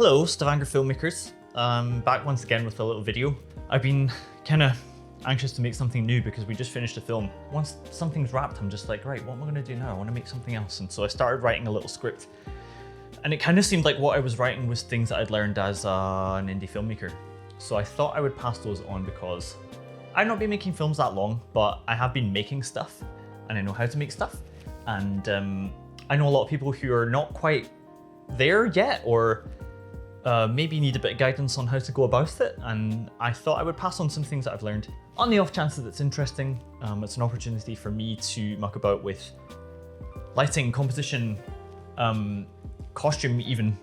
Hello, Stavanger Filmmakers. Back once again with a little video. I've been kind of anxious to make something new because we just finished a film. Once something's wrapped, I'm just like, right, what am I going to do now? I want to make something else. And so I started writing a little script. And it kind of seemed like what I was writing was things that I'd learned as an indie filmmaker. So I thought I would pass those on because I've not been making films that long, but I have been making stuff and I know how to make stuff. And I know a lot of people who are not quite there yet, or maybe need a bit of guidance on how to go about it, and I thought I would pass on some things that I've learned. On the off chance that it's interesting, it's an opportunity for me to muck about with lighting, composition, costume even,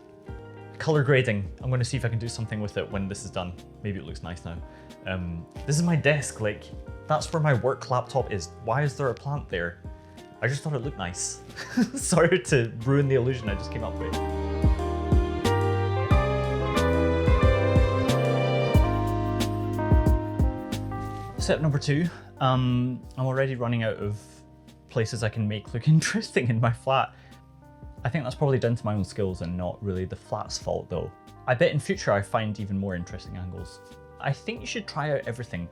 color grading. I'm going to see if I can do something with it when this is done. Maybe it looks nice now. This is my desk, like, that's where my work laptop is. Why is there a plant there? I just thought it looked nice. Sorry to ruin the illusion I just came up with. Step number 2, I'm already running out of places I can make look interesting in my flat. I think that's probably down to my own skills and not really the flat's fault though. I bet in future I find even more interesting angles. I think you should try out everything.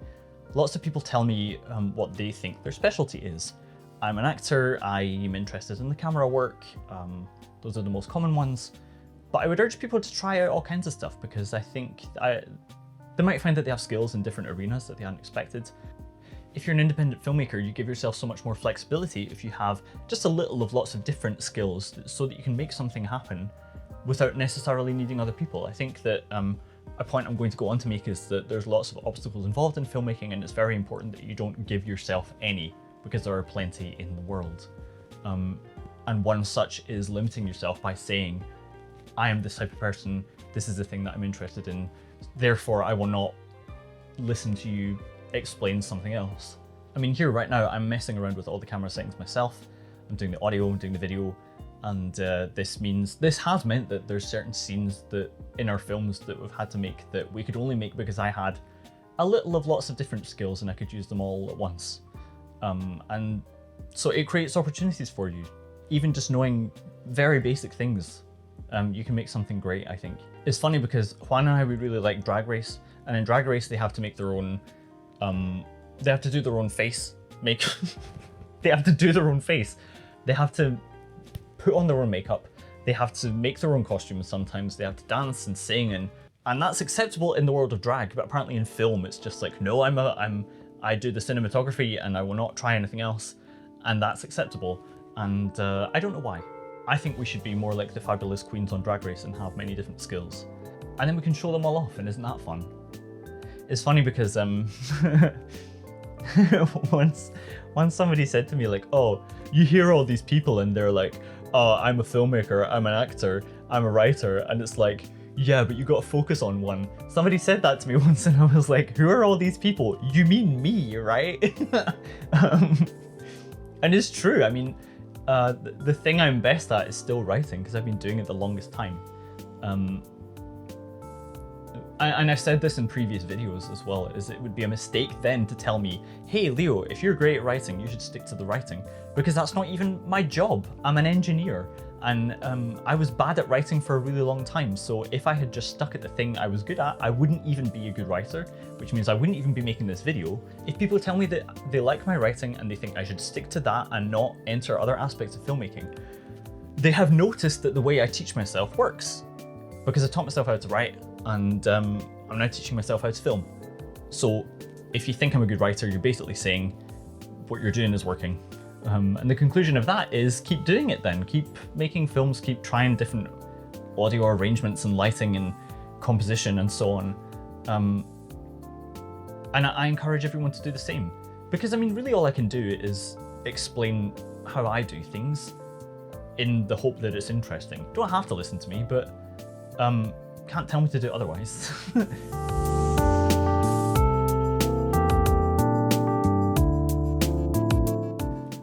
Lots of people tell me what they think their specialty is. I'm an actor, I'm interested in the camera work, those are the most common ones. But I would urge people to try out all kinds of stuff because I think they might find that they have skills in different arenas that they hadn't expected. If you're an independent filmmaker, you give yourself so much more flexibility if you have just a little of lots of different skills so that you can make something happen without necessarily needing other people. I think that a point I'm going to go on to make is that there's lots of obstacles involved in filmmaking, and it's very important that you don't give yourself any, because there are plenty in the world. And one such is limiting yourself by saying, I am this type of person, this is the thing that I'm interested in, therefore I will not listen to you explain something else. I mean, here right now, I'm messing around with all the camera settings myself. I'm doing the audio, I'm doing the video, and this has meant that there's certain scenes that in our films that we've had to make that we could only make because I had a little of lots of different skills and I could use them all at once. And so it creates opportunities for you. Even just knowing very basic things, you can make something great, I think. It's funny because Juan and I, we really like Drag Race, and in Drag Race they have to make their own, they have to do their own face makeup. They have to do their own face. They have to put on their own makeup. They have to make their own costumes sometimes. They have to dance and sing, and that's acceptable in the world of drag, but apparently in film it's just like, no, I do the cinematography and I will not try anything else, and that's acceptable. And I don't know why. I think we should be more like the fabulous queens on Drag Race and have many different skills. And then we can show them all off, and isn't that fun? It's funny because once somebody said to me like, oh, you hear all these people and they're like, oh, I'm a filmmaker, I'm an actor, I'm a writer, and it's like, yeah, but you got to focus on one. Somebody said that to me once and I was like, who are all these people? You mean me, right? And it's true. I mean, the thing I'm best at is still writing because I've been doing it the longest time. And I've said this in previous videos as well, is it would be a mistake then to tell me, hey Leo, if you're great at writing, you should stick to the writing, because that's not even my job. I'm an engineer, and I was bad at writing for a really long time, so if I had just stuck at the thing I was good at, I wouldn't even be a good writer, which means I wouldn't even be making this video. If people tell me that they like my writing and they think I should stick to that and not enter other aspects of filmmaking, they have noticed that the way I teach myself works, because I taught myself how to write, and I'm now teaching myself how to film. So if you think I'm a good writer, you're basically saying what you're doing is working. And the conclusion of that is keep doing it then. Keep making films, keep trying different audio arrangements and lighting and composition and so on. And I encourage everyone to do the same. Because I mean, really all I can do is explain how I do things in the hope that it's interesting. You don't have to listen to me, but can't tell me to do otherwise.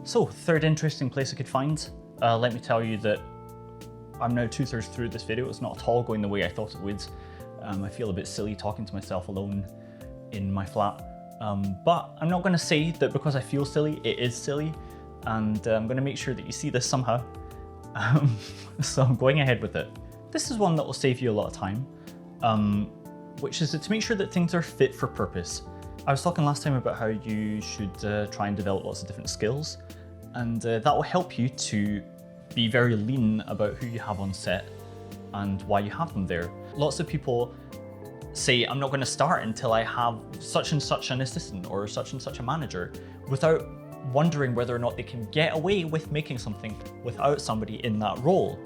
So, third interesting place I could find. Let me tell you that I'm now 2/3 through this video. It's not at all going the way I thought it would. I feel a bit silly talking to myself alone in my flat. But I'm not going to say that because I feel silly, it is silly. And I'm going to make sure that you see this somehow. So I'm going ahead with it. This is one that will save you a lot of time, which is to make sure that things are fit for purpose. I was talking last time about how you should try and develop lots of different skills, and that will help you to be very lean about who you have on set and why you have them there. Lots of people say, I'm not going to start until I have such and such an assistant or such and such a manager, without wondering whether or not they can get away with making something without somebody in that role.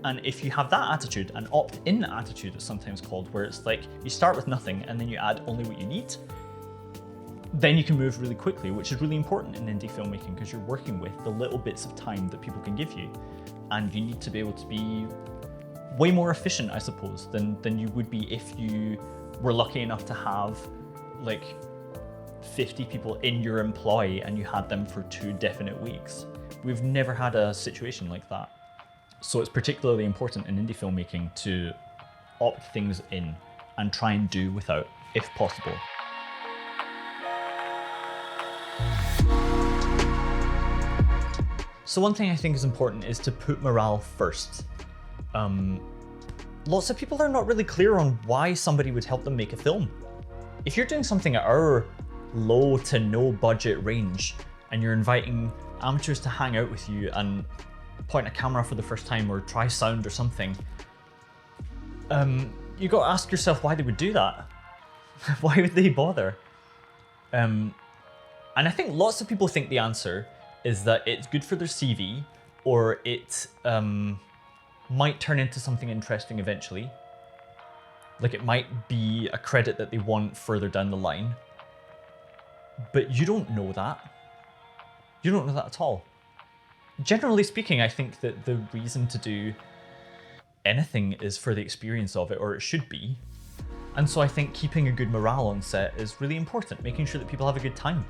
And if you have that attitude, an opt-in attitude it's sometimes called, where it's like you start with nothing and then you add only what you need, then you can move really quickly, which is really important in indie filmmaking because you're working with the little bits of time that people can give you. And you need to be able to be way more efficient, I suppose, than you would be if you were lucky enough to have like 50 people in your employ and you had them for 2 definite weeks. We've never had a situation like that. So it's particularly important in indie filmmaking to opt things in and try and do without, if possible. So one thing I think is important is to put morale first. Lots of people are not really clear on why somebody would help them make a film. If you're doing something at our low to no budget range and you're inviting amateurs to hang out with you and point a camera for the first time or try sound or something, you got to ask yourself why they would do that. Why would they bother? And I think lots of people think the answer is that it's good for their CV, or it might turn into something interesting eventually. Like it might be a credit that they want further down the line. But you don't know that. You don't know that at all. Generally speaking, I think that the reason to do anything is for the experience of it, or it should be. And so I think keeping a good morale on set is really important, making sure that people have a good time.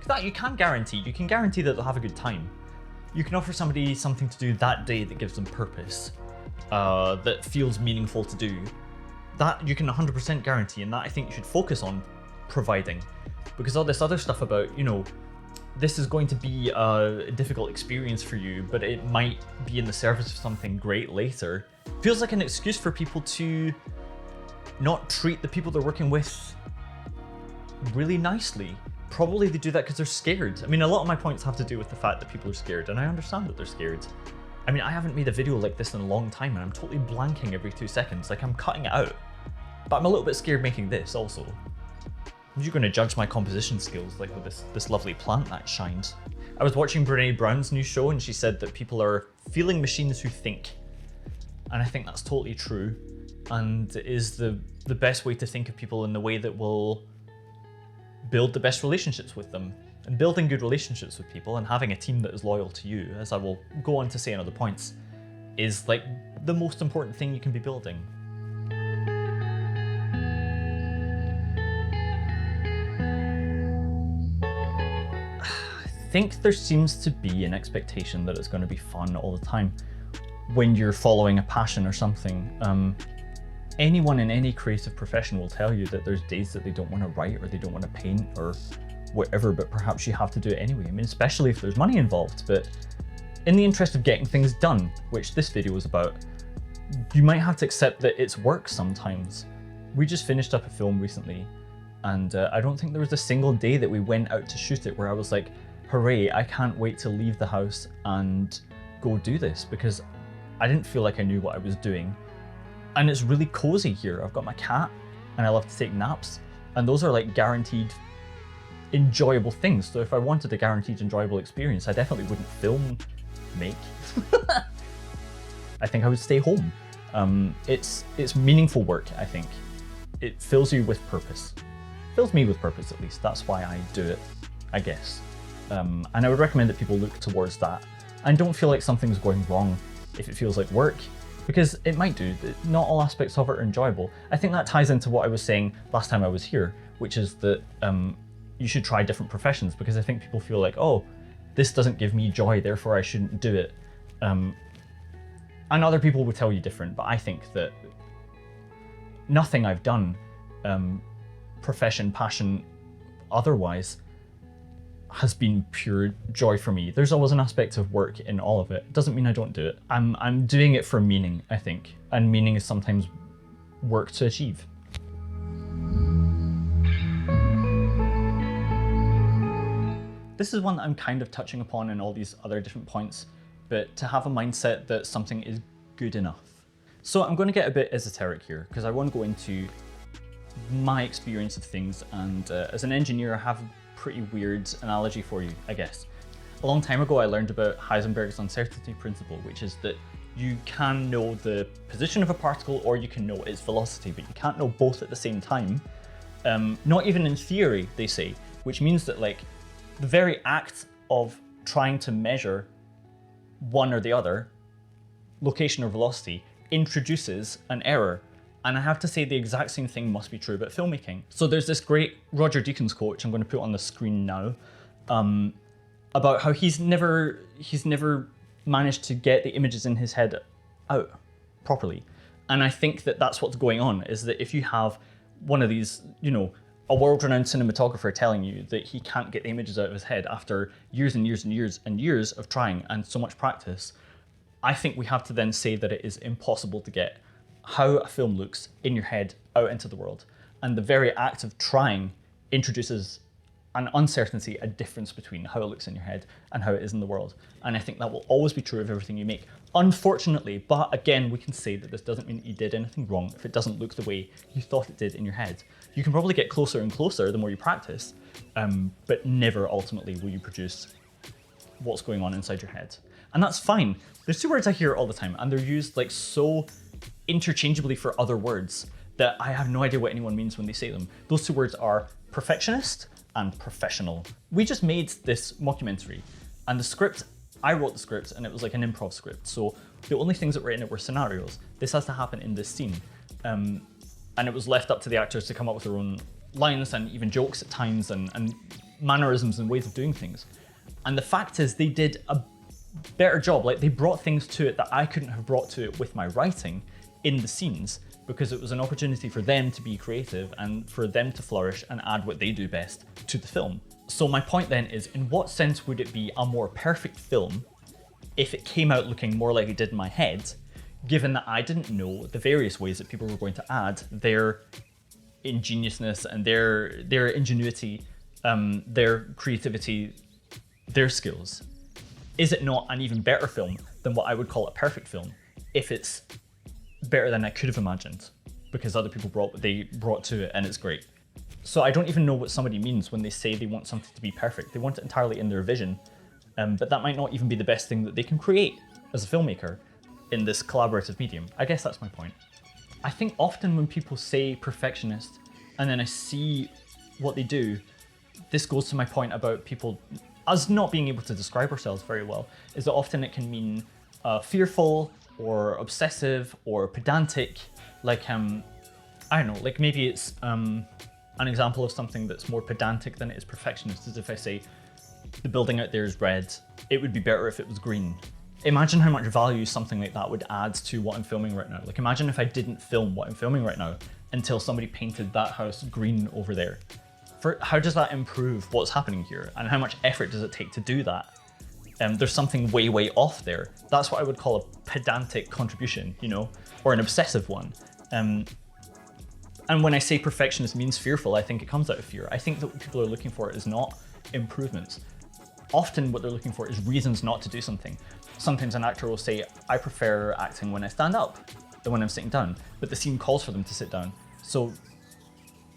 That you can guarantee that they'll have a good time. You can offer somebody something to do that day that gives them purpose, that feels meaningful to do. That you can 100% guarantee, and that I think you should focus on providing. Because all this other stuff about, this is going to be a difficult experience for you, but it might be in the service of something great later, feels like an excuse for people to not treat the people they're working with really nicely. Probably they do that because they're scared. I mean, a lot of my points have to do with the fact that people are scared, and I understand that they're scared. I mean, I haven't made a video like this in a long time, and I'm totally blanking every 2 seconds, like I'm cutting it out. But I'm a little bit scared making this also. You're going to judge my composition skills, like with this lovely plant that shines. I was watching Brene Brown's new show, and she said that people are feeling machines who think. And I think that's totally true, and is the best way to think of people in the way that will build the best relationships with them. And building good relationships with people and having a team that is loyal to you, as I will go on to say in other points, is like the most important thing you can be building. I think there seems to be an expectation that it's going to be fun all the time when you're following a passion or something. Anyone in any creative profession will tell you that there's days that they don't want to write or they don't want to paint or whatever, but perhaps you have to do it anyway. I mean, especially if there's money involved, but in the interest of getting things done, which this video is about, you might have to accept that it's work sometimes. We just finished up a film recently, and I don't think there was a single day that we went out to shoot it where I was like, hooray, I can't wait to leave the house and go do this, because I didn't feel like I knew what I was doing. And it's really cozy here. I've got my cat and I love to take naps, and those are like guaranteed enjoyable things. So if I wanted a guaranteed enjoyable experience, I definitely wouldn't film make. I think I would stay home. It's meaningful work, I think. It fills you with purpose. Fills me with purpose, at least. That's why I do it, I guess. And I would recommend that people look towards that and don't feel like something's going wrong if it feels like work, because it might do. Not all aspects of it are enjoyable. I think that ties into what I was saying last time I was here, which is that you should try different professions, because I think people feel like, oh, this doesn't give me joy, therefore I shouldn't do it. And other people will tell you different, but I think that nothing I've done, profession, passion, otherwise, has been pure joy for me. There's always an aspect of work in all of it. It doesn't mean I don't do it. I'm doing it for meaning, I think. And meaning is sometimes work to achieve. This is one that I'm kind of touching upon in all these other different points, but to have a mindset that something is good enough. So I'm going to get a bit esoteric here because I want to go into my experience of things, and as an engineer I have a pretty weird analogy for you, I guess. A long time ago I learned about Heisenberg's uncertainty principle, which is that you can know the position of a particle or you can know its velocity, but you can't know both at the same time. Not even in theory, they say, which means that like the very act of trying to measure one or the other, location or velocity, introduces an error. And I have to say the exact same thing must be true about filmmaking. So there's this great Roger Deakins quote, which I'm going to put on the screen now, about how he's never managed to get the images in his head out properly. And I think that that's what's going on, is that if you have one of these, you know, a world-renowned cinematographer telling you that he can't get the images out of his head after years and years and years and years of trying and so much practice, I think we have to then say that it is impossible to get how a film looks in your head out into the world. And the very act of trying introduces an uncertainty, a difference between how it looks in your head and how it is in the world. And I think that will always be true of everything you make. Unfortunately, but again, we can say that this doesn't mean that you did anything wrong if it doesn't look the way you thought it did in your head. You can probably get closer and closer the more you practice, but never ultimately will you produce what's going on inside your head. And that's fine. There's two words I hear all the time, and they're used like so interchangeably for other words that I have no idea what anyone means when they say them. Those two words are perfectionist and professional. We just made this mockumentary, and the script, I wrote the script, and it was like an improv script. So the only things that were in it were scenarios. This has to happen in this scene. And it was left up to the actors to come up with their own lines and even jokes at times and mannerisms and ways of doing things. And the fact is they did a better job. Like, they brought things to it that I couldn't have brought to it with my writing in the scenes, because it was an opportunity for them to be creative and for them to flourish and add what they do best to the film. So my point then is, in what sense would it be a more perfect film if it came out looking more like it did in my head, given that I didn't know the various ways that people were going to add their ingeniousness and their ingenuity, their creativity, their skills? Is it not an even better film than what I would call a perfect film if it's better than I could have imagined, because other people brought what they brought to it and it's great? So I don't even know what somebody means when they say they want something to be perfect. They want it entirely in their vision, but that might not even be the best thing that they can create as a filmmaker in this collaborative medium. I guess that's my point. I think often when people say perfectionist and then I see what they do, this goes to my point about people, us not being able to describe ourselves very well, is that often it can mean fearful or obsessive or pedantic. Like, I don't know, like maybe it's an example of something that's more pedantic than it is perfectionist is if I say, the building out there is red, it would be better if it was green. Imagine how much value something like that would add to what I'm filming right now. Like, imagine if I didn't film what I'm filming right now until somebody painted that house green over there. How does that improve what's happening here? And how much effort does it take to do that? There's something way, way off there. That's what I would call a pedantic contribution, you know, or an obsessive one. And when I say perfectionist means fearful, I think it comes out of fear. I think that what people are looking for is not improvements. Often what they're looking for is reasons not to do something. Sometimes an actor will say, I prefer acting when I stand up than when I'm sitting down, but the scene calls for them to sit down. So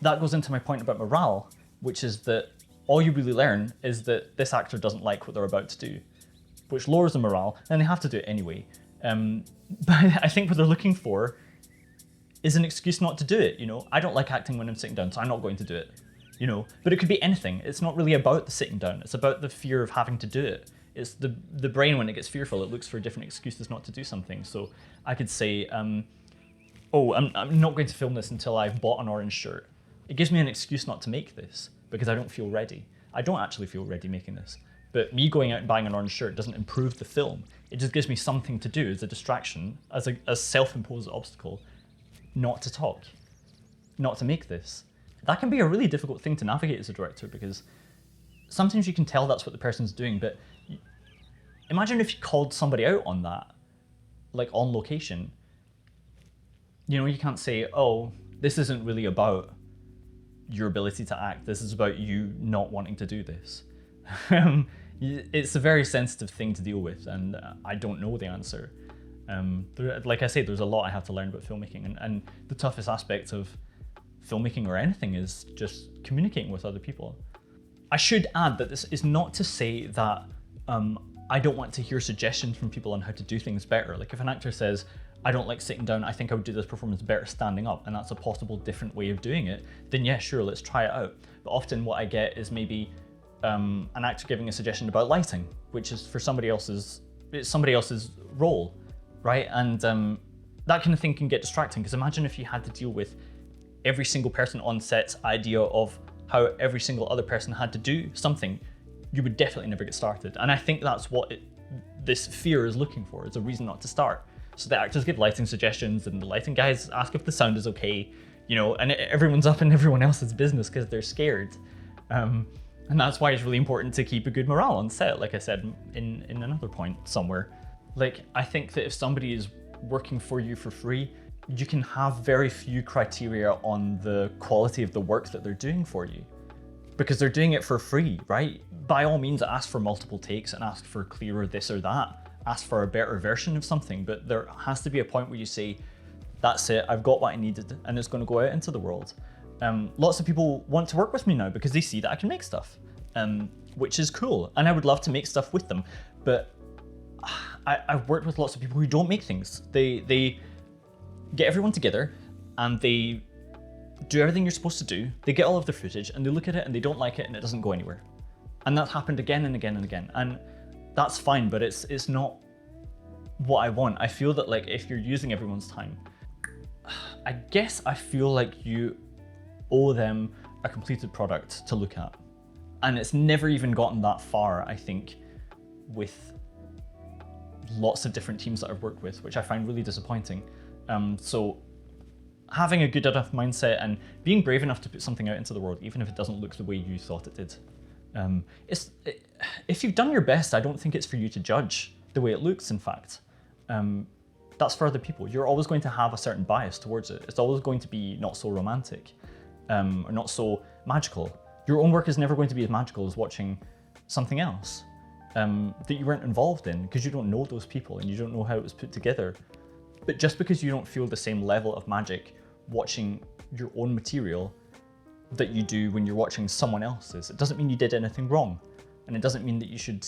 that goes into my point about morale, which is that all you really learn is that this actor doesn't like what they're about to do, which lowers the morale, and they have to do it anyway. But I think what they're looking for is an excuse not to do it, you know? I don't like acting when I'm sitting down, so I'm not going to do it, you know? But it could be anything. It's not really about the sitting down. It's about the fear of having to do it. It's the brain, when it gets fearful, it looks for different excuses not to do something. So I could say, oh, I'm not going to film this until I've bought an orange shirt. It gives me an excuse not to make this because I don't feel ready. I don't actually feel ready making this. But me going out and buying an orange shirt doesn't improve the film. It just gives me something to do as a distraction, as a self-imposed obstacle, not to talk, not to make this. That can be a really difficult thing to navigate as a director, because sometimes you can tell that's what the person's doing, but imagine if you called somebody out on that, like on location. You know, you can't say, oh, this isn't really about your ability to act, this is about you not wanting to do this. It's a very sensitive thing to deal with, and I don't know the answer. Like I say, there's a lot I have to learn about filmmaking, and the toughest aspect of filmmaking or anything is just communicating with other people. I should add that this is not to say that I don't want to hear suggestions from people on how to do things better. Like if an actor says, I don't like sitting down, I think I would do this performance better standing up, and that's a possible different way of doing it, then yeah, sure, let's try it out. But often what I get is maybe an actor giving a suggestion about lighting, which is for somebody else's role, right? And that kind of thing can get distracting, because imagine if you had to deal with every single person on set's idea of how every single other person had to do something. You would definitely never get started. And I think that's what this fear is looking for. It's a reason not to start. So the actors give lighting suggestions, and the lighting guys ask if the sound is okay, you know, and everyone's up in everyone else's business because they're scared. And that's why it's really important to keep a good morale on set, like I said in another point somewhere. Like, I think that if somebody is working for you for free, you can have very few criteria on the quality of the work that they're doing for you, because they're doing it for free, right? By all means, ask for multiple takes and ask for clearer this or that, ask for a better version of something, but there has to be a point where you say, that's it, I've got what I needed, and it's going to go out into the world. Lots of people want to work with me now because they see that I can make stuff, which is cool, and I would love to make stuff with them, but I've worked with lots of people who don't make things. They get everyone together and they do everything you're supposed to do, they get all of their footage and they look at it and they don't like it and it doesn't go anywhere. And that's happened again and again and again. And that's fine, but it's not what I want. I feel that, like, if you're using everyone's time, I guess I feel like you owe them a completed product to look at. And it's never even gotten that far, I think, with lots of different teams that I've worked with, which I find really disappointing. So having a good enough mindset and being brave enough to put something out into the world, even if it doesn't look the way you thought it did. If you've done your best, I don't think it's for you to judge the way it looks, in fact. That's for other people. You're always going to have a certain bias towards it. It's always going to be not so romantic, or not so magical. Your own work is never going to be as magical as watching something else that you weren't involved in, because you don't know those people and you don't know how it was put together. But just because you don't feel the same level of magic watching your own material that you do when you're watching someone else's, it doesn't mean you did anything wrong. And it doesn't mean that you should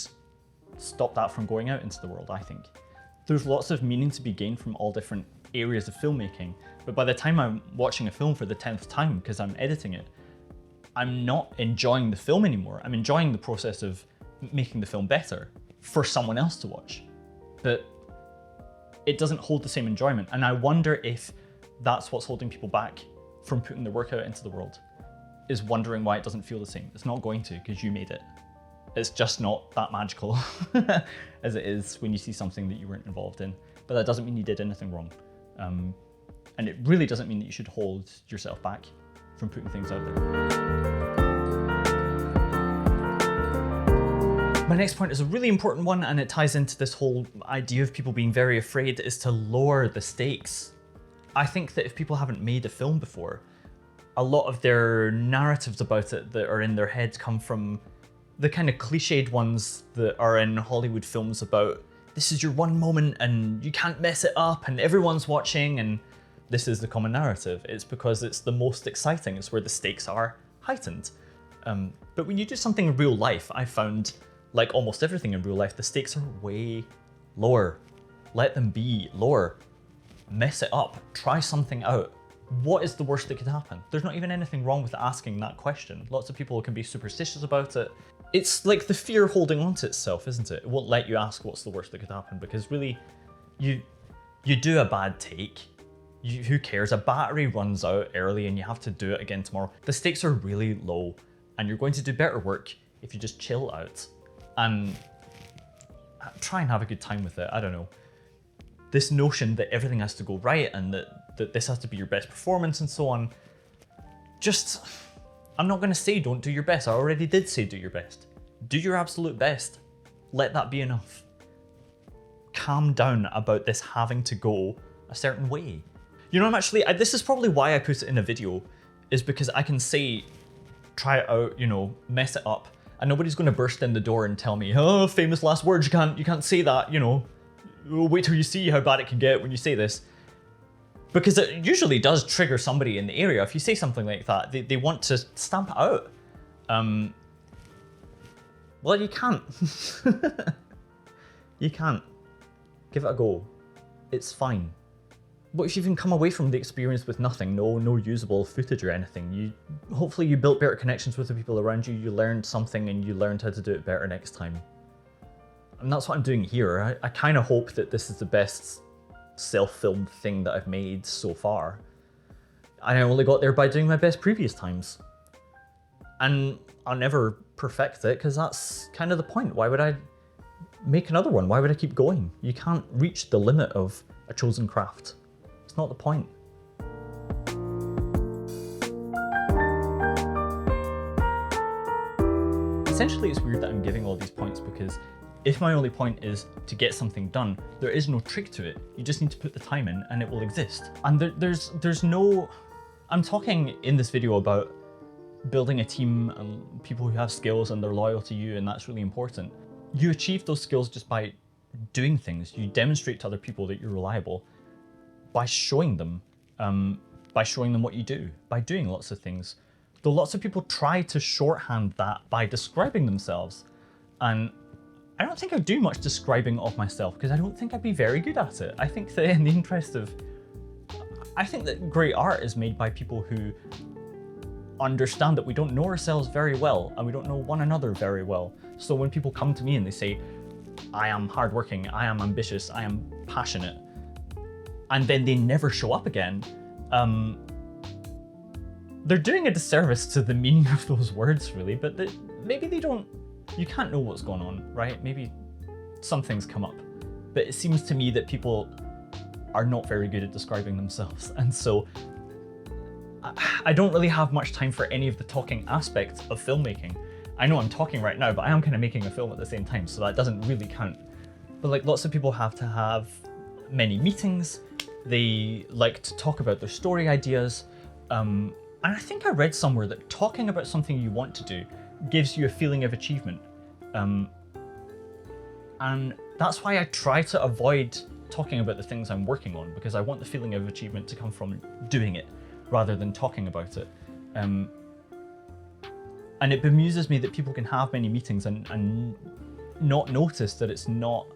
stop that from going out into the world, I think. There's lots of meaning to be gained from all different areas of filmmaking, but by the time I'm watching a film for the 10th time because I'm editing it, I'm not enjoying the film anymore. I'm enjoying the process of making the film better for someone else to watch. But it doesn't hold the same enjoyment. And I wonder if that's what's holding people back from putting their work out into the world, is wondering why it doesn't feel the same. It's not going to, because you made it. It's just not that magical as it is when you see something that you weren't involved in. But that doesn't mean you did anything wrong. And it really doesn't mean that you should hold yourself back from putting things out there. My next point is a really important one, and it ties into this whole idea of people being very afraid, is to lower the stakes. I think that if people haven't made a film before, a lot of their narratives about it that are in their heads come from the kind of cliched ones that are in Hollywood films about, this is your one moment and you can't mess it up and everyone's watching, and this is the common narrative. It's because it's the most exciting, it's where the stakes are heightened. But when you do something in real life, I found, like almost everything in real life, the stakes are way lower. Let them be lower. Mess it up. Try something out. What is the worst that could happen? There's not even anything wrong with asking that question. Lots of people can be superstitious about it. It's like the fear holding on to itself, isn't it? It won't let you ask what's the worst that could happen, because really, you do a bad take. Who cares? A battery runs out early and you have to do it again tomorrow. The stakes are really low, and you're going to do better work if you just chill out and try and have a good time with it. I don't know. This notion that everything has to go right and that this has to be your best performance and so on. Just, I'm not going to say don't do your best. I already did say do your best. Do your absolute best. Let that be enough. Calm down about this having to go a certain way. You know, this is probably why I put it in a video, is because I can say, try it out, you know, mess it up, and nobody's going to burst in the door and tell me, oh, famous last words, you can't say that, you know, wait till you see how bad it can get when you say this. Because it usually does trigger somebody in the area. If you say something like that, they want to stamp it out. Well, you can't. You can't. Give it a go. It's fine. What if you even come away from the experience with nothing, no usable footage or anything? Hopefully you built better connections with the people around you, you learned something, and you learned how to do it better next time. And that's what I'm doing here. I kind of hope that this is the best self-filmed thing that I've made so far. And I only got there by doing my best previous times. And I'll never perfect it, because that's kind of the point. Why would I make another one? Why would I keep going? You can't reach the limit of a chosen craft. It's not the point. Essentially, it's weird that I'm giving all these points, because if my only point is to get something done, there is no trick to it. You just need to put the time in and it will exist. And there's no... I'm talking in this video about building a team and people who have skills and they're loyal to you, and that's really important. You achieve those skills just by doing things. You demonstrate to other people that you're reliable by showing them what you do, by doing lots of things. Though lots of people try to shorthand that by describing themselves. And I don't think I do much describing of myself, because I don't think I'd be very good at it. I think that in the interest of... I think that great art is made by people who understand that we don't know ourselves very well, and we don't know one another very well. So when people come to me and they say, I am hardworking, I am ambitious, I am passionate, and then they never show up again, they're doing a disservice to the meaning of those words, really. But maybe they don't... You can't know what's going on, right? Maybe some things come up. But it seems to me that people are not very good at describing themselves. And so I don't really have much time for any of the talking aspects of filmmaking. I know I'm talking right now, but I am kind of making a film at the same time, so that doesn't really count. But like, lots of people have to have many meetings. They like to talk about their story ideas. And I think I read somewhere that talking about something you want to do gives you a feeling of achievement. And that's why I try to avoid talking about the things I'm working on, because I want the feeling of achievement to come from doing it rather than talking about it. And it bemuses me that people can have many meetings and not notice that it's not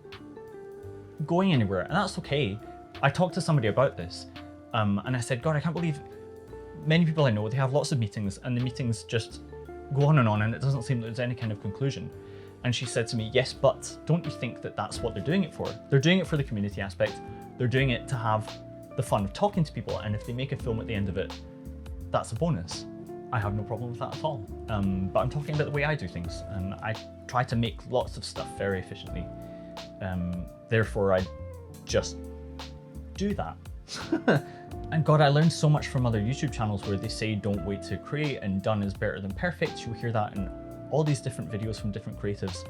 going anywhere, and that's okay. I talked to somebody about this, and I said, God, I can't believe many people I know, they have lots of meetings, and the meetings just go on, and it doesn't seem that there's any kind of conclusion. And she said to me, yes, but don't you think that that's what they're doing it for? They're doing it for the community aspect. They're doing it to have the fun of talking to people, and if they make a film at the end of it, that's a bonus. I have no problem with that at all. But I'm talking about the way I do things, and I try to make lots of stuff very efficiently. Therefore, I just do that. And God, I learned so much from other YouTube channels where they say don't wait to create, and done is better than perfect. You'll hear that in all these different videos from different creatives.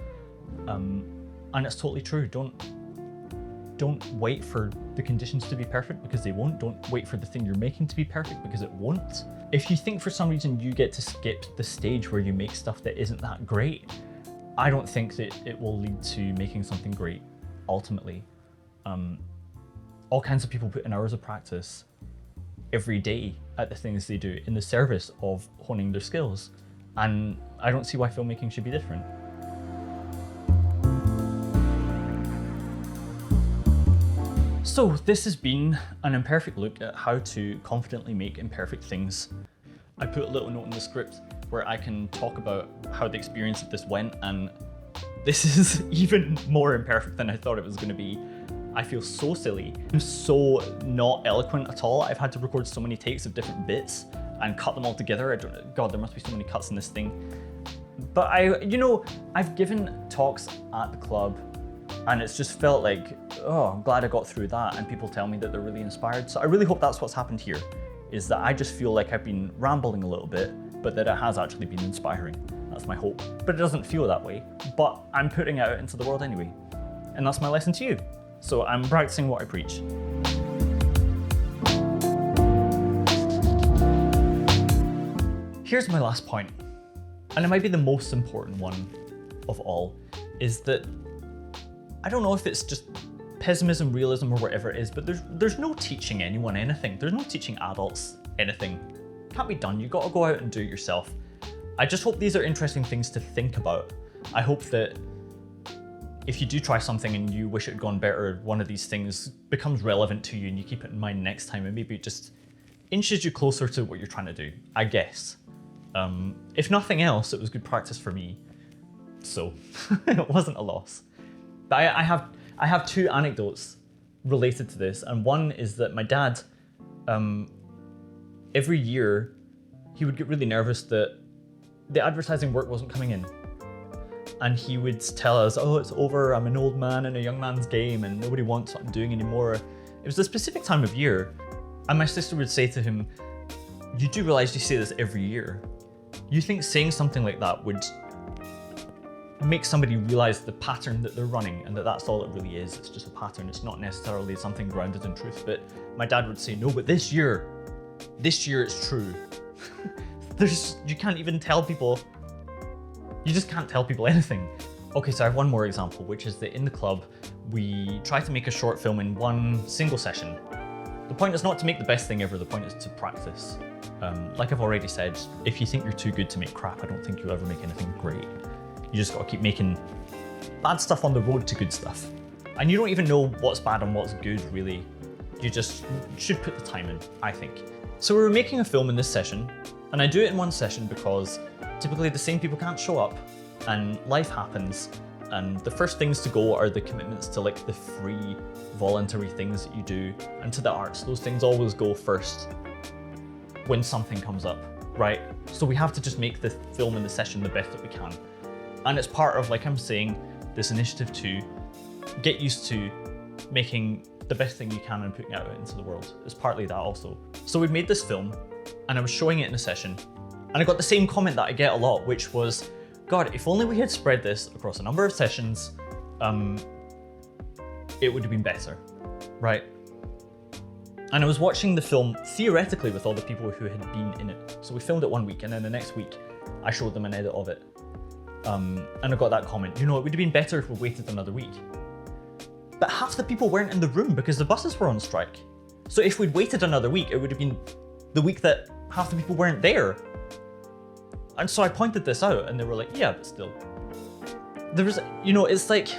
And it's totally true. Don't wait for the conditions to be perfect, because they won't. Don't wait for the thing you're making to be perfect, because it won't. If you think for some reason you get to skip the stage where you make stuff that isn't that great, I don't think that it will lead to making something great, ultimately. All kinds of people put in hours of practice every day at the things they do in the service of honing their skills. And I don't see why filmmaking should be different. So this has been an imperfect look at how to confidently make imperfect things. I put a little note in the script where I can talk about how the experience of this went, and this is even more imperfect than I thought it was going to be. I feel so silly. I'm so not eloquent at all. I've had to record so many takes of different bits and cut them all together. God, there must be so many cuts in this thing. But I've given talks at the club, and it's just felt like, oh, I'm glad I got through that, and people tell me that they're really inspired. So I really hope that's what's happened here, is that I just feel like I've been rambling a little bit, but that it has actually been inspiring. That's my hope. But it doesn't feel that way. But I'm putting it out into the world anyway. And that's my lesson to you. So I'm practicing what I preach. Here's my last point, and it might be the most important one of all, is that I don't know if it's just pessimism, realism, or whatever it is, but there's no teaching anyone anything. There's no teaching adults anything. Can't be done. You got to go out and do it yourself. I just hope these are interesting things to think about. I hope that if you do try something and you wish it had gone better, one of these things becomes relevant to you and you keep it in mind next time, and maybe it just inches you closer to what you're trying to do, I guess. If nothing else, it was good practice for me, so it wasn't a loss. But I have two anecdotes related to this, and one is that my dad, every year, he would get really nervous that the advertising work wasn't coming in. And he would tell us, oh, it's over, I'm an old man in a young man's game and nobody wants what I'm doing anymore. It was a specific time of year, and my sister would say to him, you do realize you say this every year. You think saying something like that would make somebody realize the pattern that they're running and that that's all it really is. It's just a pattern. It's not necessarily something grounded in truth. But my dad would say, no, but this year it's true. You can't even tell people, you just can't tell people anything. Okay, so I have one more example, which is that in the club, we try to make a short film in one single session. The point is not to make the best thing ever, the point is to practice. Like I've already said, if you think you're too good to make crap, I don't think you'll ever make anything great. You just gotta keep making bad stuff on the road to good stuff. And you don't even know what's bad and what's good, really. You just should put the time in, I think. So we were making a film in this session, and I do it in one session because typically the same people can't show up, and life happens, and the first things to go are the commitments to like the free voluntary things that you do, and to the arts. Those things always go first when something comes up, right? So we have to just make the film and the session the best that we can. And it's part of, like I'm saying, this initiative to get used to making the best thing you can and putting it out into the world. It's partly that also. So we made this film and I was showing it in a session, and I got the same comment that I get a lot, which was, God, if only we had spread this across a number of sessions, it would have been better, right? And I was watching the film theoretically with all the people who had been in it. So we filmed it one week, and then the next week I showed them an edit of it. And I got that comment, you know, it would have been better if we waited another week. But half the people weren't in the room because the buses were on strike. So if we'd waited another week, it would have been the week that half the people weren't there. And so I pointed this out and they were like, yeah, but still. There was, you know, it's like,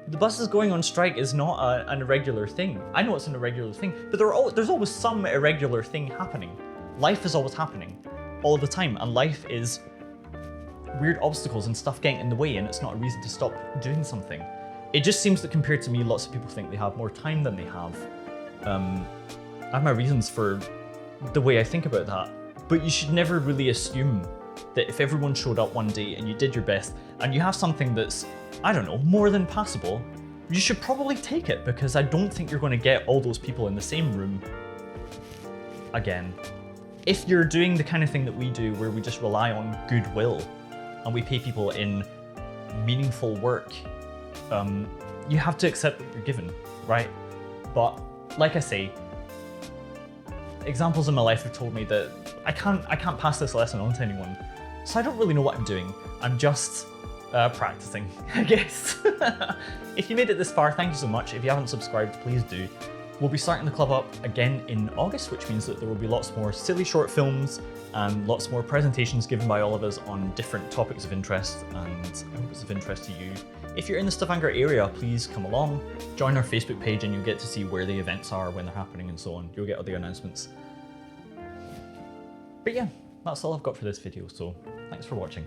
the buses going on strike is not an irregular thing. I know it's an irregular thing, but there's always some irregular thing happening. Life is always happening, all the time, and life is weird obstacles and stuff getting in the way, and it's not a reason to stop doing something. It just seems that compared to me, lots of people think they have more time than they have. I have my reasons for the way I think about that, but you should never really assume that if everyone showed up one day and you did your best, and you have something that's, I don't know, more than passable, you should probably take it, because I don't think you're going to get all those people in the same room again. If you're doing the kind of thing that we do, where we just rely on goodwill and we pay people in meaningful work, you have to accept what you're given, right? But like I say, examples in my life have told me that I can't pass this lesson on to anyone. So I don't really know what I'm doing. I'm just practicing, I guess. If you made it this far, thank you so much. If you haven't subscribed, please do. We'll be starting the club up again in August, which means that there will be lots more silly short films and lots more presentations given by all of us on different topics of interest, and I hope it's of interest to you. If you're in the Stavanger area, please come along, join our Facebook page, and you'll get to see where the events are, when they're happening, and so on. You'll get all the announcements. But yeah, that's all I've got for this video, so thanks for watching.